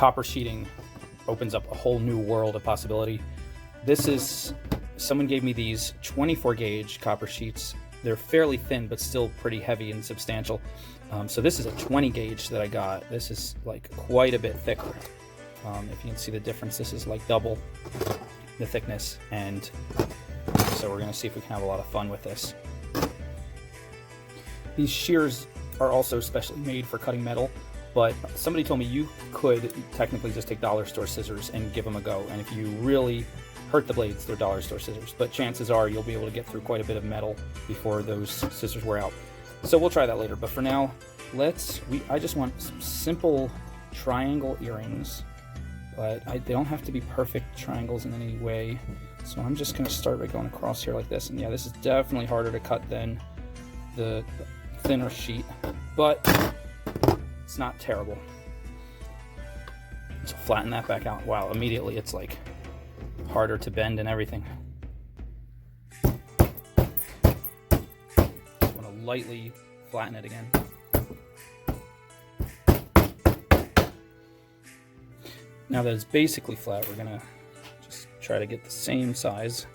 copper sheeting opens up a whole new world of possibility. This is, someone gave me these 24 gauge copper sheets. They're fairly thin, but still pretty heavy and substantial. So this is a 20 gauge that I got. This is like quite a bit thicker. If you can see the difference, this is like double the thickness. And so we're gonna see if we can have a lot of fun with this. These shears are also specially made for cutting metal, but somebody told me you could technically just take dollar store scissors and give them a go. And if you really hurt the blades, they're dollar store scissors. But chances are you'll be able to get through quite a bit of metal before those scissors wear out. So we'll try that later. But for now, I just want some simple triangle earrings. But they don't have to be perfect triangles in any way. So I'm just gonna start by going across here like this. And yeah, this is definitely harder to cut than the thinner sheet, but it's not terrible. So flatten that back out. Wow, immediately it's like harder to bend and everything. Just want to lightly flatten it again. Now that it's basically flat, we're gonna just try to get the same size.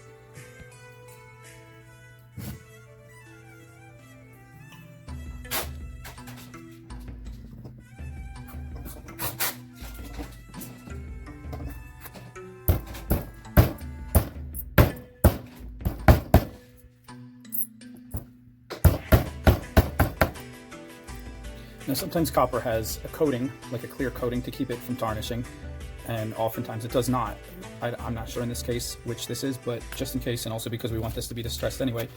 Now sometimes copper has a coating, like a clear coating to keep it from tarnishing, and oftentimes it does not. I'm not sure in this case which this is, but just in case, and also because we want this to be distressed anyway,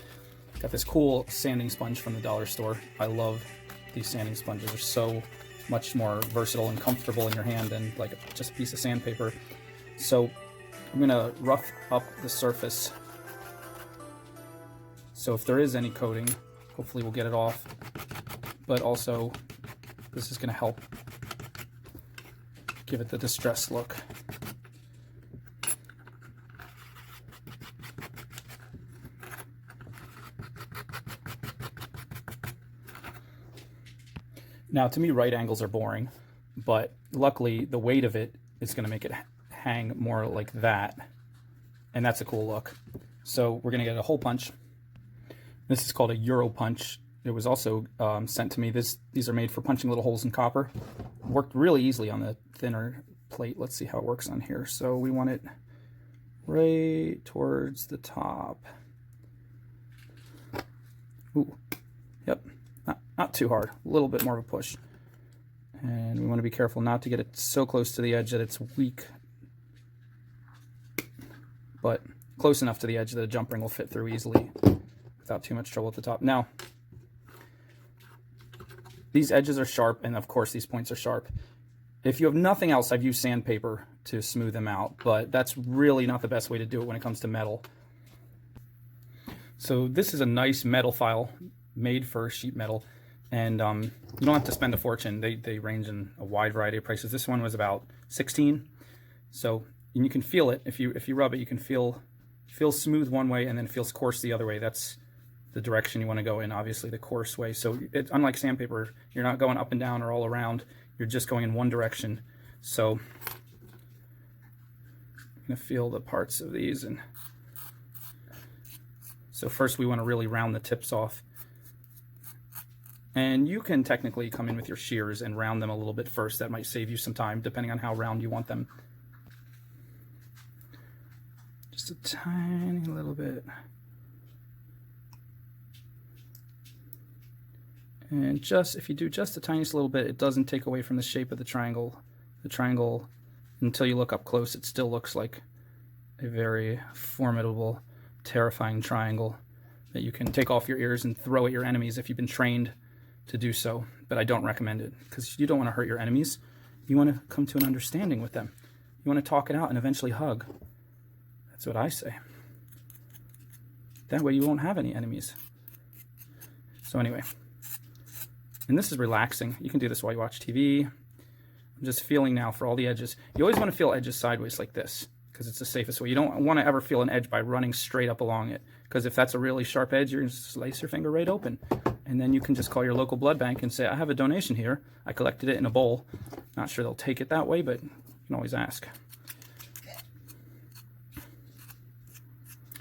got this cool sanding sponge from the dollar store. I love these sanding sponges. They're so much more versatile and comfortable in your hand than like just a piece of sandpaper. So I'm gonna rough up the surface. So if there is any coating, hopefully we'll get it off, but also this is going to help give it the distressed look. Now, to me, right angles are boring, but luckily the weight of it is going to make it hang more like that, and that's a cool look. So we're going to get a hole punch. This is called a Euro punch. It was also sent to me. These are made for punching little holes in copper. Worked really easily on the thinner plate. Let's see how it works on here. So we want it right towards the top. Ooh, yep, not too hard. A little bit more of a push. And we want to be careful not to get it so close to the edge that it's weak, but close enough to the edge that a jump ring will fit through easily without too much trouble at the top. Now, these edges are sharp, and of course these points are sharp. If you have nothing else, I've used sandpaper to smooth them out, but that's really not the best way to do it when it comes to metal. So this is a nice metal file made for sheet metal, and you don't have to spend a fortune. They range in a wide variety of prices. This one was about $16. So, and you can feel it. If you rub it, you can feel smooth one way and then feels coarse the other way. That's the direction you want to go in, obviously the coarse way. So unlike sandpaper, you're not going up and down or all around, you're just going in one direction. So I'm going to feel the parts of these. And so first we want to really round the tips off. And you can technically come in with your shears and round them a little bit first. That might save you some time depending on how round you want them. Just a tiny little bit. And just, if you do just the tiniest little bit, it doesn't take away from the shape of the triangle. The triangle, until you look up close, it still looks like a very formidable, terrifying triangle that you can take off your ears and throw at your enemies if you've been trained to do so. But I don't recommend it, because you don't want to hurt your enemies. You want to come to an understanding with them. You want to talk it out and eventually hug. That's what I say. That way you won't have any enemies. So anyway. And this is relaxing. You can do this while you watch TV. I'm just feeling now for all the edges. You always want to feel edges sideways like this, because it's the safest way. You don't want to ever feel an edge by running straight up along it, because if that's a really sharp edge, you're going to slice your finger right open. And then you can just call your local blood bank and say, I have a donation here. I collected it in a bowl. Not sure they'll take it that way, but you can always ask.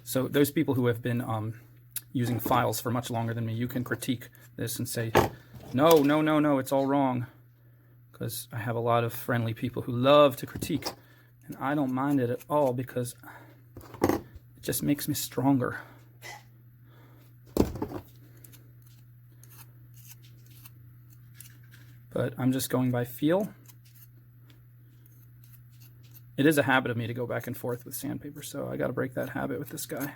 So those people who have been using files for much longer than me, you can critique this and say, no, no, no, no, it's all wrong. Because I have a lot of friendly people who love to critique. And I don't mind it at all because it just makes me stronger. But I'm just going by feel. It is a habit of me to go back and forth with sandpaper, so I got to break that habit with this guy.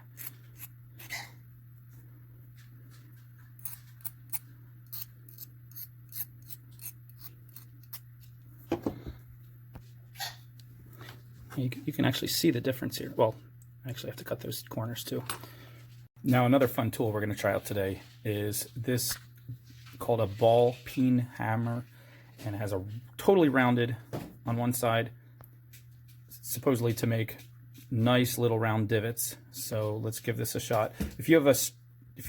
You can actually see the difference here. Well, I actually have to cut those corners too. Now another fun tool we're going to try out today is this called a ball peen hammer, and it has a totally rounded on one side, supposedly to make nice little round divots. So let's give this a shot. If you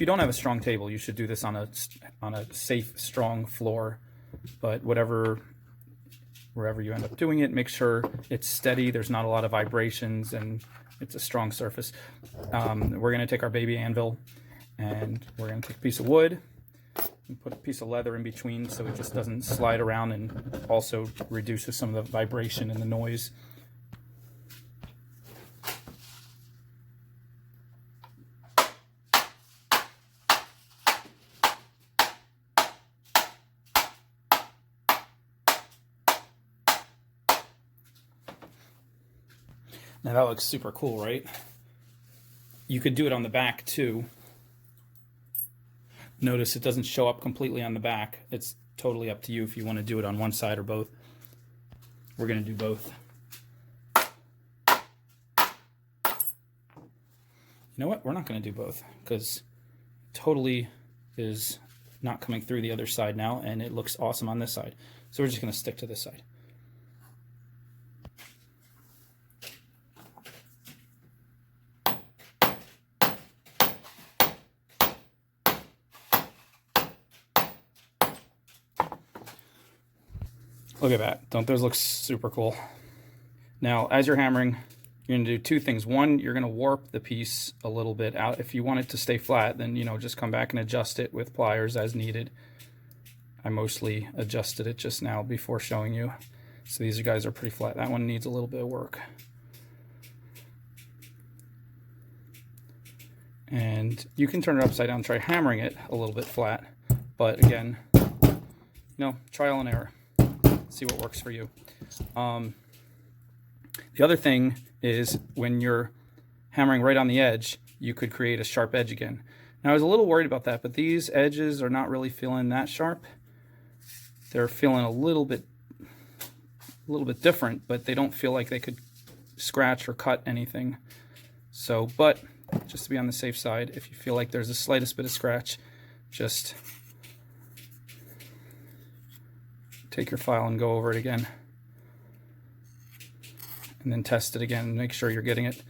don't have a strong table, you should do this on a safe, strong floor. But wherever you end up doing it, make sure it's steady, there's not a lot of vibrations, and it's a strong surface. We're going to take our baby anvil, and we're going to take a piece of wood and put a piece of leather in between so it just doesn't slide around, and also reduces some of the vibration and the noise. Now that looks super cool, right? You could do it on the back too. Notice it doesn't show up completely on the back. It's totally up to you if you want to do it on one side or both. We're going to do both. You know what? We're not going to do both because totally is not coming through the other side now, and it looks awesome on this side. So we're just going to stick to this side. Look at that. Don't those look super cool? Now, as you're hammering, you're going to do two things. One, you're going to warp the piece a little bit out. If you want it to stay flat, then, just come back and adjust it with pliers as needed. I mostly adjusted it just now before showing you. So these guys are pretty flat. That one needs a little bit of work. And you can turn it upside down and try hammering it a little bit flat. But again, trial and error. See what works for you. The other thing is when you're hammering right on the edge, you could create a sharp edge again. Now I was a little worried about that, but these edges are not really feeling that sharp. They're feeling a little bit different, but they don't feel like they could scratch or cut anything. So, but just to be on the safe side, if you feel like there's the slightest bit of scratch, just take your file and go over it again, and then test it again and make sure you're getting it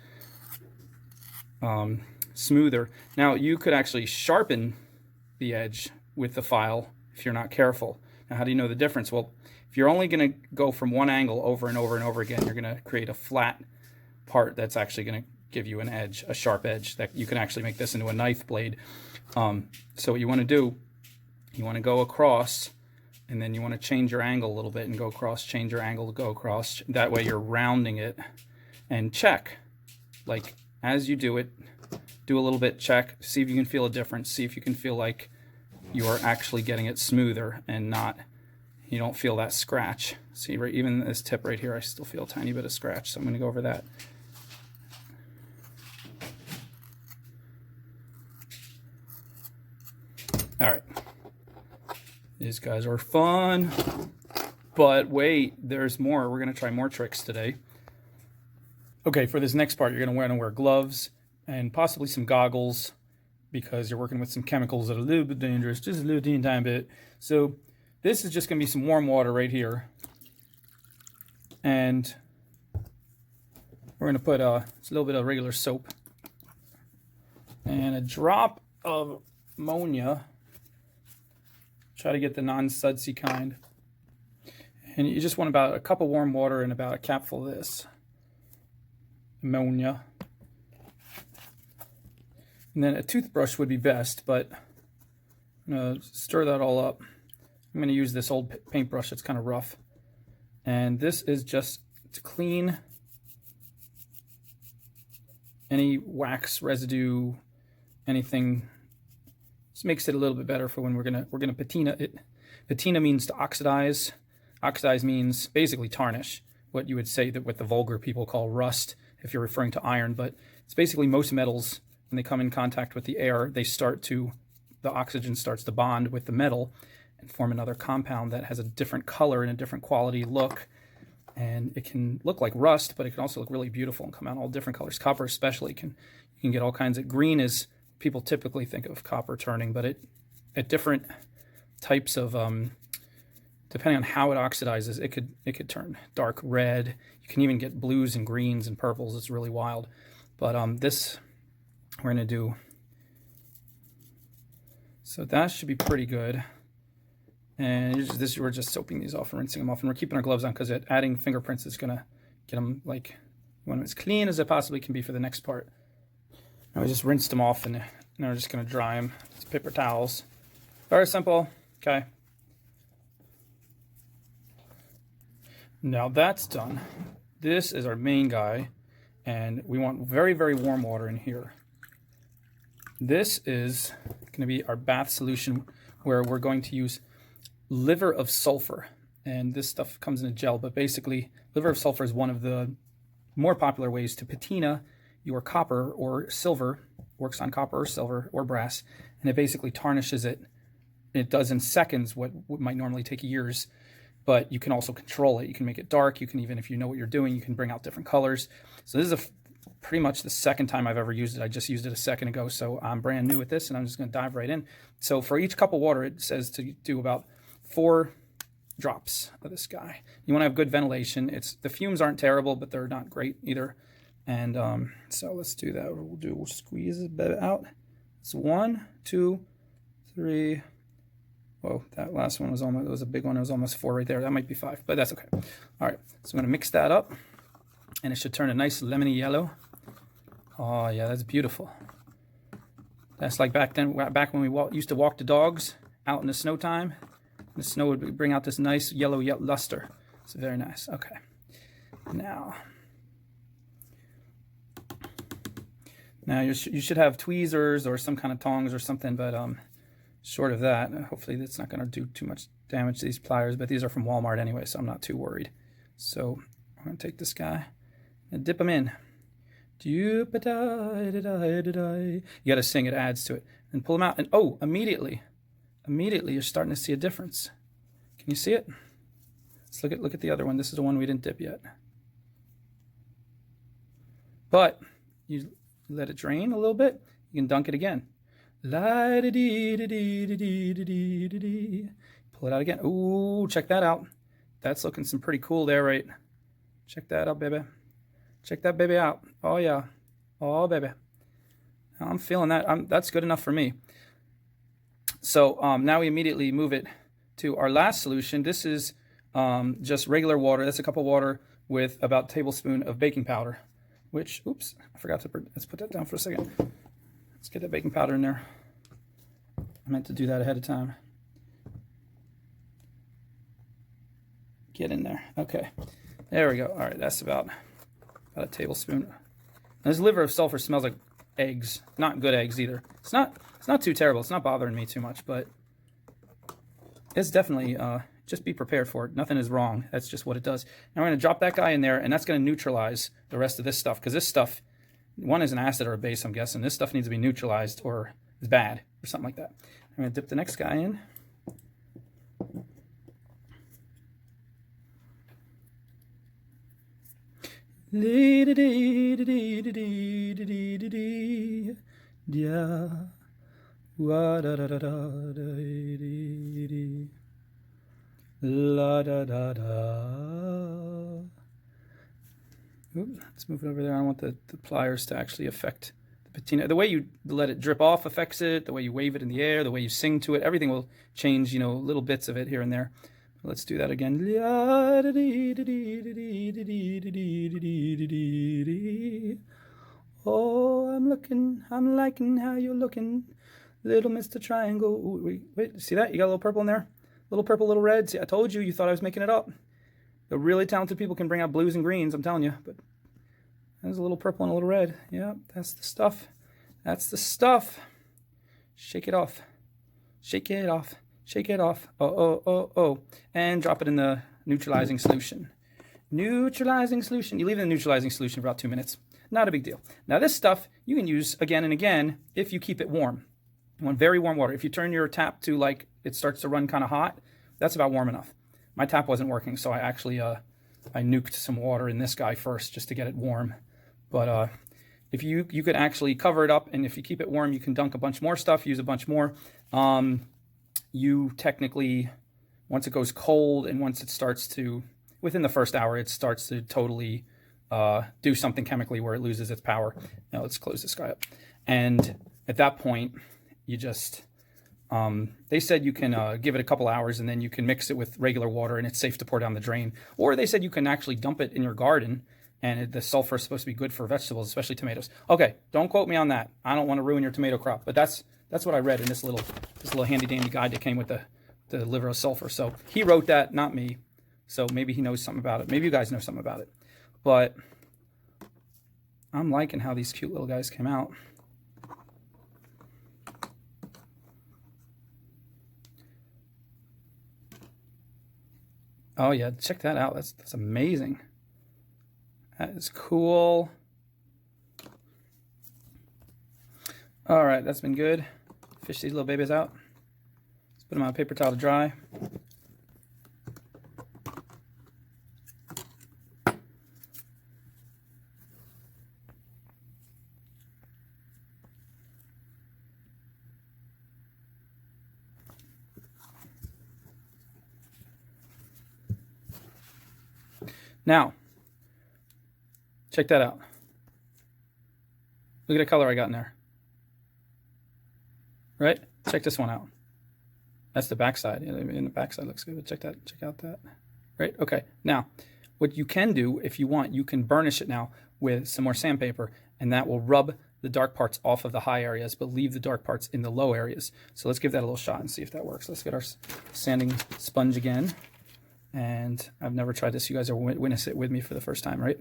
smoother. Now you could actually sharpen the edge with the file if you're not careful. Now how do you know the difference? Well, if you're only going to go from one angle over and over and over again, you're going to create a flat part that's actually going to give you an edge, a sharp edge, that you can actually make this into a knife blade. So what you want to do, you want to go across, and then you want to change your angle a little bit and go across, change your angle to go across. That way you're rounding it. And check. Like, as you do it, do a little bit, check, see if you can feel a difference, see if you can feel like you are actually getting it smoother and you don't feel that scratch. See, right, even this tip right here, I still feel a tiny bit of scratch, so I'm going to go over that. All right. These guys are fun, but wait, there's more. We're going to try more tricks today. Okay, for this next part, you're going to wear gloves and possibly some goggles because you're working with some chemicals that are a little bit dangerous, just a little tiny bit. So this is just going to be some warm water right here. And we're going to put a little bit of regular soap and a drop of ammonia. Try to get the non-sudsy kind. And you just want about a cup of warm water and about a capful of this ammonia. And then a toothbrush would be best, but I'm going to stir that all up. I'm going to use this old paintbrush that's kind of rough. And this is just to clean any wax, residue, anything. This makes it a little bit better for when we're gonna patina it. Patina means to oxidize. Oxidize means basically tarnish, what you would say that what the vulgar people call rust, if you're referring to iron. But it's basically most metals, when they come in contact with the air, the oxygen starts to bond with the metal and form another compound that has a different color and a different quality look. And it can look like rust, but it can also look really beautiful and come out in all different colors. Copper especially you can get all kinds of green. Is people typically think of copper turning, but at different types of depending on how it oxidizes, it could turn dark red. You can even get blues and greens and purples. It's really wild. But this we're gonna do. So that should be pretty good. And we're just soaping these off and rinsing them off, and we're keeping our gloves on because adding fingerprints is gonna get them like you want them as clean as it possibly can be for the next part. Now we just rinsed them off, and now we're just gonna dry them. It's paper towels. Very simple. Okay. Now that's done. This is our main guy, and we want very, very warm water in here. This is going to be our bath solution, where we're going to use liver of sulfur. And this stuff comes in a gel, but basically liver of sulfur is one of the more popular ways to patina your copper or silver. Works on copper or silver or brass, and it basically tarnishes it. It does in seconds what might normally take years, but you can also control it. You can make it dark. You can, even if you know what you're doing, you can bring out different colors. So this is pretty much the second time I've ever used it. I just used it a second ago, so I'm brand new at this, and I'm just going to dive right in. So for each cup of water, it says to do about 4 drops of this guy. You want to have good ventilation. The fumes aren't terrible, but they're not great either. And so let's do that. We'll squeeze it out. It's 1, 2, 3. Whoa, that last one was a big one. It was almost 4 right there. That might be 5, but that's okay. All right, so I'm going to mix that up, and it should turn a nice lemony yellow. Oh yeah, that's beautiful. That's like back when we used to walk the dogs out in the snow time. The snow would bring out this nice yellow luster. It's very nice. Okay, now you should have tweezers or some kind of tongs or something, but short of that, hopefully that's not going to do too much damage to these pliers. But these are from Walmart anyway, so I'm not too worried. So I'm going to take this guy and dip him in. You got to sing, it adds to it. And pull them out, and oh, immediately you're starting to see a difference. Can you see it? Let's look at the other one. This is the one we didn't dip yet. But you let it drain a little bit, you can dunk it again. Pull it out again. Ooh, check that out. That's looking some pretty cool there, right? Check that out, baby. Check that baby out. Oh yeah. Oh baby. I'm feeling that. That's good enough for me. So now we immediately move it to our last solution. This is just regular water. That's a cup of water with about a tablespoon of baking powder. Which, oops, I forgot to. Let's put that down for a second. Let's get that baking powder in there. I meant to do that ahead of time. Get in there. Okay. There we go. All right, that's about a tablespoon. And this liver of sulfur smells like eggs. Not good eggs either. It's not too terrible. It's not bothering me too much, but it's definitely just be prepared for it. Nothing is wrong. That's just what it does. Now we're going to drop that guy in there, and that's going to neutralize the rest of this stuff, because this stuff, one is an acid or a base, I'm guessing. This stuff needs to be neutralized or is bad or something like that. I'm going to dip the next guy in. Oops, let's move it over there. I don't want the pliers to actually affect the patina. The way you let it drip off affects it. The way you wave it in the air, the way you sing to it, everything will change, little bits of it here and there. Let's do that again. Oh, I'm liking how you're looking, little Mr. Triangle. Ooh, wait, see that? You got a little purple in there? Little purple, little red. See, I told you, you thought I was making it up. The really talented people can bring out blues and greens, I'm telling you. But there's a little purple and a little red. Yeah, that's the stuff. That's the stuff. Shake it off. Shake it off. Shake it off. Oh. And drop it in the neutralizing solution. Neutralizing solution. You leave it in the neutralizing solution for about 2 minutes. Not a big deal. Now this stuff you can use again and again if you keep it warm. You want very warm water. If you turn your tap to like it starts to run kind of hot, that's about warm enough. My tap wasn't working, so I actually I nuked some water in this guy first just to get it warm. But if you could actually cover it up, and if you keep it warm, you can dunk a bunch more stuff, use a bunch more. You technically, once it goes cold and once it starts to, within the first hour, it starts to totally do something chemically where it loses its power. Now let's close this guy up. And at that point, you just, they said you can give it a couple hours and then you can mix it with regular water and it's safe to pour down the drain. Or they said you can actually dump it in your garden and the sulfur is supposed to be good for vegetables, especially tomatoes. Okay, don't quote me on that. I don't want to ruin your tomato crop, but that's what I read in this little handy dandy guide that came with the liver of sulfur. So he wrote that, not me. So maybe he knows something about it. Maybe you guys know something about it. But I'm liking how these cute little guys came out. Oh yeah, check that out. That's amazing. That is cool. All right, that's been good. Fish these little babies out. Let's put them on a paper towel to dry. Now, check that out. Look at the color I got in there. Right? Check this one out. That's the backside. In the backside looks good. Check out that. Right? Okay. Now, what you can do, if you want, you can burnish it now with some more sandpaper, and that will rub the dark parts off of the high areas, but leave the dark parts in the low areas. So let's give that a little shot and see if that works. Let's get our sanding sponge again. And I've never tried this. You guys are witness it with me for the first time, right?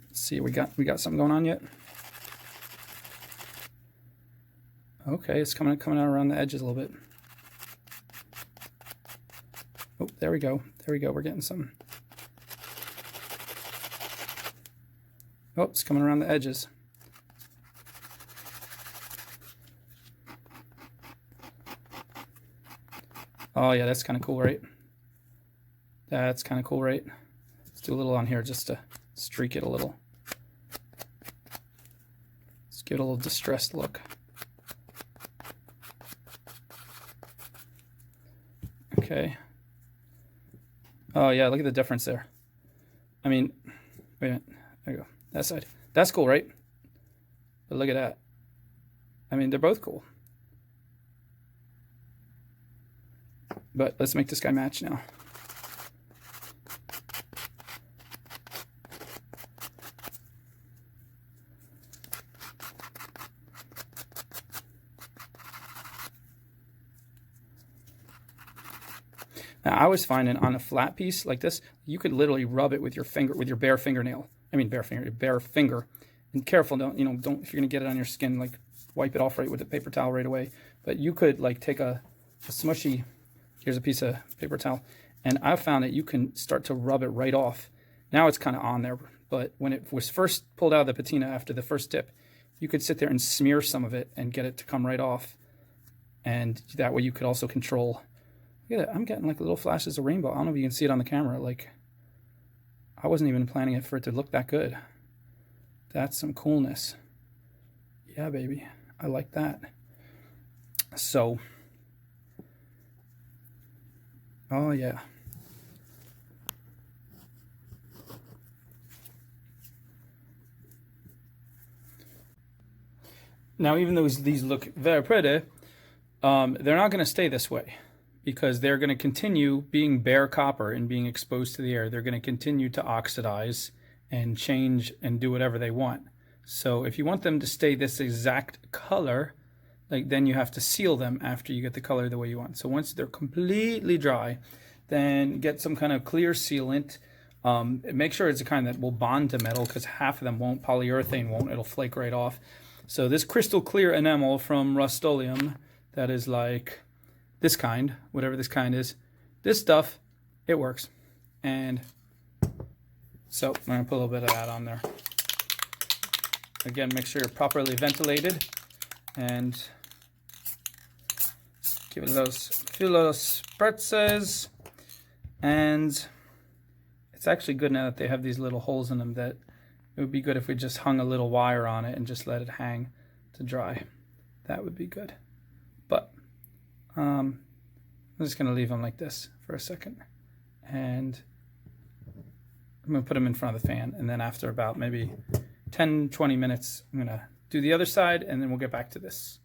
Let's see, we got something going on yet? Okay, it's coming out around the edges a little bit. Oh, there we go. There we go. We're getting some. Oh, it's coming around the edges. Oh yeah, that's kind of cool, right? That's kind of cool, right? Let's do a little on here just to streak it a little. Let's give it a little distressed look. Okay. Oh yeah, look at the difference there. I mean, wait a minute. There you go. That side. That's cool, right? But look at that. I mean, they're both cool. But let's make this guy match now. Now, I was finding on a flat piece like this, you could literally rub it with your finger, with your bare fingernail. I mean, bare finger. And careful, don't if you're gonna get it on your skin, like wipe it off right with a paper towel right away. But you could like take a smushy. Here's a piece of paper towel, and I found that you can start to rub it right off. Now it's kind of on there, but when it was first pulled out of the patina after the first dip, you could sit there and smear some of it and get it to come right off. And that way you could also control. Look at it, I'm getting like little flashes of rainbow. I don't know if you can see it on the camera. Like, I wasn't even planning it for it to look that good. That's some coolness. Yeah, baby, I like that. So, oh yeah. Now, even though these look very pretty, They're not going to stay this way because they're going to continue being bare copper and being exposed to the air. They're going to continue to oxidize and change and do whatever they want. So if you want them to stay this exact color, then you have to seal them after you get the color the way you want. So once they're completely dry, then get some kind of clear sealant. Make sure it's a kind that will bond to metal, because half of them won't. Polyurethane won't. It'll flake right off. So this crystal clear enamel from Rust-Oleum, that is like this kind, whatever this kind is, this stuff, it works. And so I'm going to put a little bit of that on there. Again, make sure you're properly ventilated and give it a few little spritzes. And it's actually good now that they have these little holes in them, that it would be good if we just hung a little wire on it and just let it hang to dry. That would be good. But I'm just going to leave them like this for a second. And I'm going to put them in front of the fan. And then after about maybe 10-20 minutes, I'm going to do the other side, and then we'll get back to this.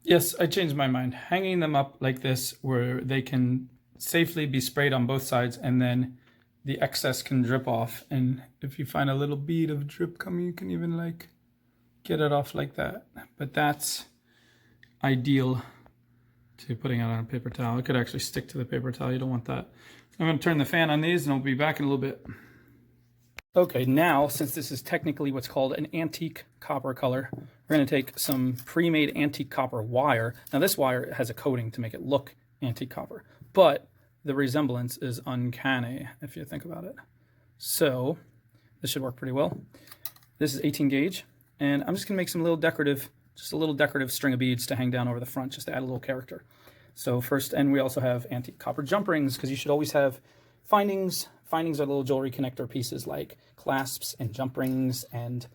Yes, I changed my mind. Hanging them up like this, where they can safely be sprayed on both sides, and then the excess can drip off. And if you find a little bead of drip coming, you can even like get it off like that. But that's ideal to putting it on a paper towel. It could actually stick to the paper towel. You don't want that. I'm going to turn the fan on these, and I'll be back in a little bit. Okay, now, since this is technically what's called an antique copper color, we're going to take some pre-made antique copper wire. Now, this wire has a coating to make it look antique copper, but the resemblance is uncanny if you think about it. So this should work pretty well. This is 18 gauge, and I'm just going to make some little decorative, just a little decorative string of beads to hang down over the front, just to add a little character. So first, and we also have antique copper jump rings, because you should always have findings. Findings are little jewelry connector pieces like clasps and jump rings and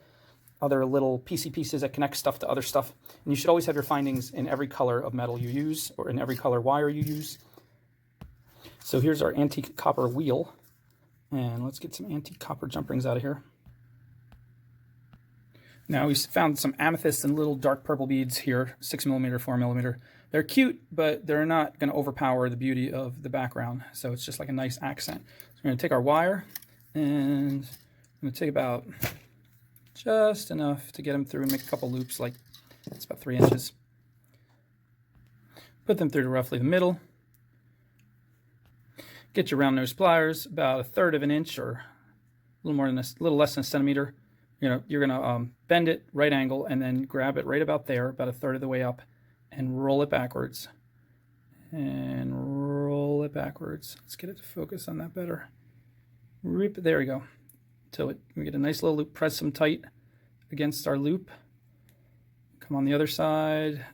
other little piecey pieces that connect stuff to other stuff. And you should always have your findings in every color of metal you use, or in every color wire you use. So here's our antique copper wheel. And let's get some antique copper jump rings out of here. Now we found some amethyst and little dark purple beads here, 6mm, 4mm. They're cute, but they're not going to overpower the beauty of the background. So it's just like a nice accent. So we're going to take our wire, and I'm going to take about just enough to get them through and make a couple loops, like it's about 3 inches. Put them through to roughly the middle. Get your round nose pliers, about 1/3 of an inch, or a little more than a little less than a centimeter. You're gonna bend it right angle, and then grab it right about there, about 1/3 of the way up, and roll it backwards. And roll it backwards. Let's get it to focus on that better. There we go. Until we get a nice little loop. Press them tight against our loop. Come on the other side.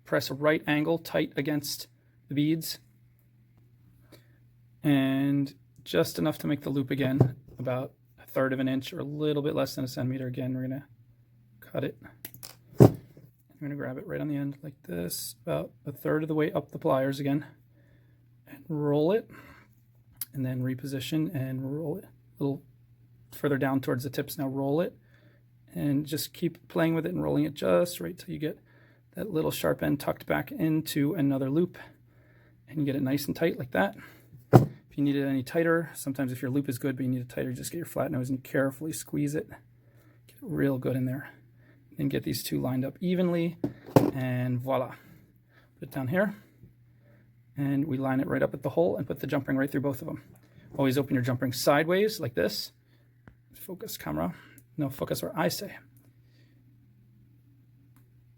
Press a right angle tight against the beads. And just enough to make the loop again, about 1/3 of an inch, or a little bit less than a centimeter. Again, we're going to cut it. I'm going to grab it right on the end like this, about 1/3 of the way up the pliers again, and roll it, and then reposition and roll it a little further down towards the tips. Now roll it, and just keep playing with it and rolling it just right till you get that little sharp end tucked back into another loop, and you get it nice and tight like that. If you need it any tighter, sometimes if your loop is good but you need it tighter, just get your flat nose and carefully squeeze it. Get it real good in there. Then get these two lined up evenly, and voila. Put it down here, and we line it right up at the hole and put the jump ring right through both of them. Always open your jump ring sideways like this. Focus, camera. No, focus where I say.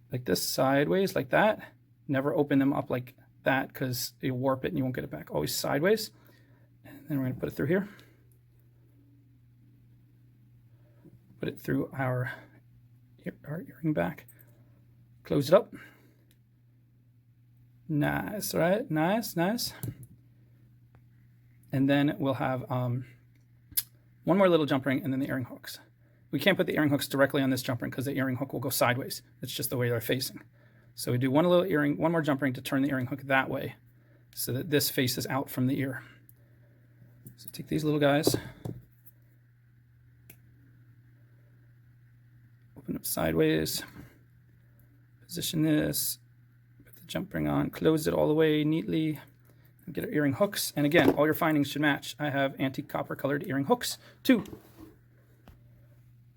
Like this, sideways, like that. Never open them up like that, because you'll warp it and you won't get it back. Always sideways. Then we're going to put it through here. Put it through our earring back. Close it up. Nice, right? Nice, nice. And then we'll have one more little jump ring, and then the earring hooks. We can't put the earring hooks directly on this jump ring because the earring hook will go sideways. It's just the way they're facing. So we do one more jump ring to turn the earring hook that way, so that this faces out from the ear. So take these little guys, open up sideways, position this, the jump ring on, close it all the way neatly, get our earring hooks. And again, all your findings should match. I have antique copper colored earring hooks too.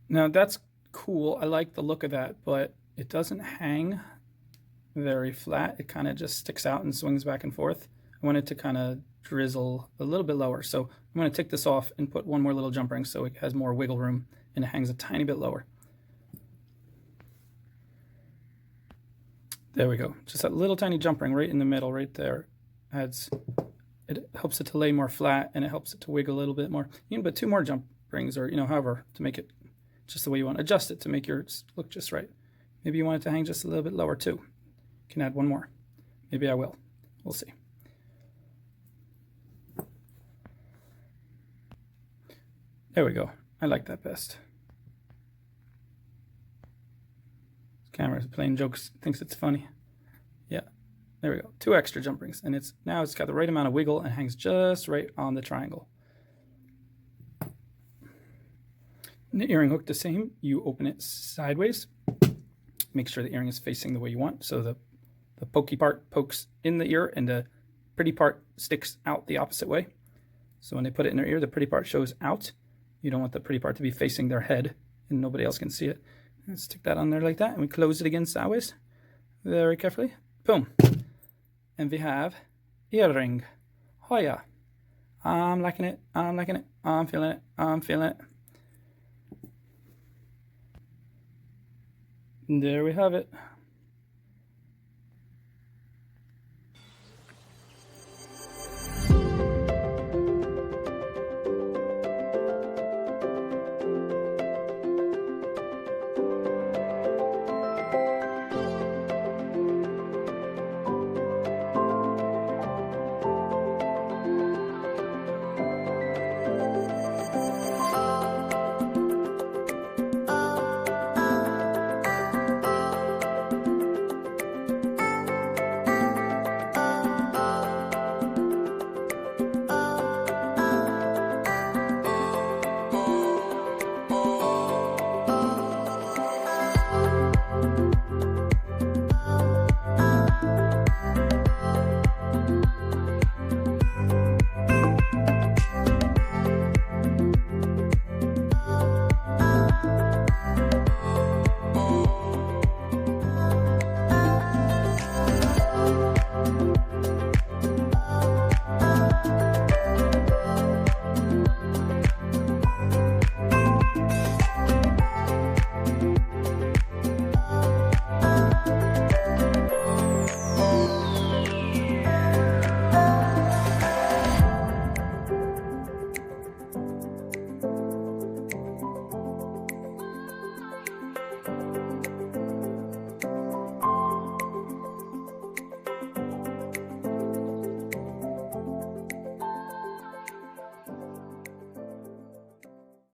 Now that's cool. I like the look of that, but it doesn't hang very flat. It kind of just sticks out and swings back and forth. I want it to kind of drizzle a little bit lower. So I'm going to take this off and put one more little jump ring so it has more wiggle room and it hangs a tiny bit lower. There we go. Just that little tiny jump ring right in the middle, right there. It helps it to lay more flat, and it helps it to wiggle a little bit more. You can put 2 more jump rings, or however, to make it just the way you want. Adjust it to make yours look just right. Maybe you want it to hang just a little bit lower too. You can add 1 more. Maybe I will. We'll see. There we go. I like that best. Camera's playing jokes, thinks it's funny. Yeah, there we go. 2 extra jump rings, and now it's got the right amount of wiggle and hangs just right on the triangle. And the earring hook the same. You open it sideways. Make sure the earring is facing the way you want, so the pokey part pokes in the ear and the pretty part sticks out the opposite way. So when they put it in their ear, the pretty part shows out. You don't want the pretty part to be facing their head and nobody else can see it. Let's stick that on there like that, and we close it again sideways, very carefully. Boom. And we have earring. Oh yeah. I'm liking it. I'm liking it. I'm feeling it. I'm feeling it. And there we have it.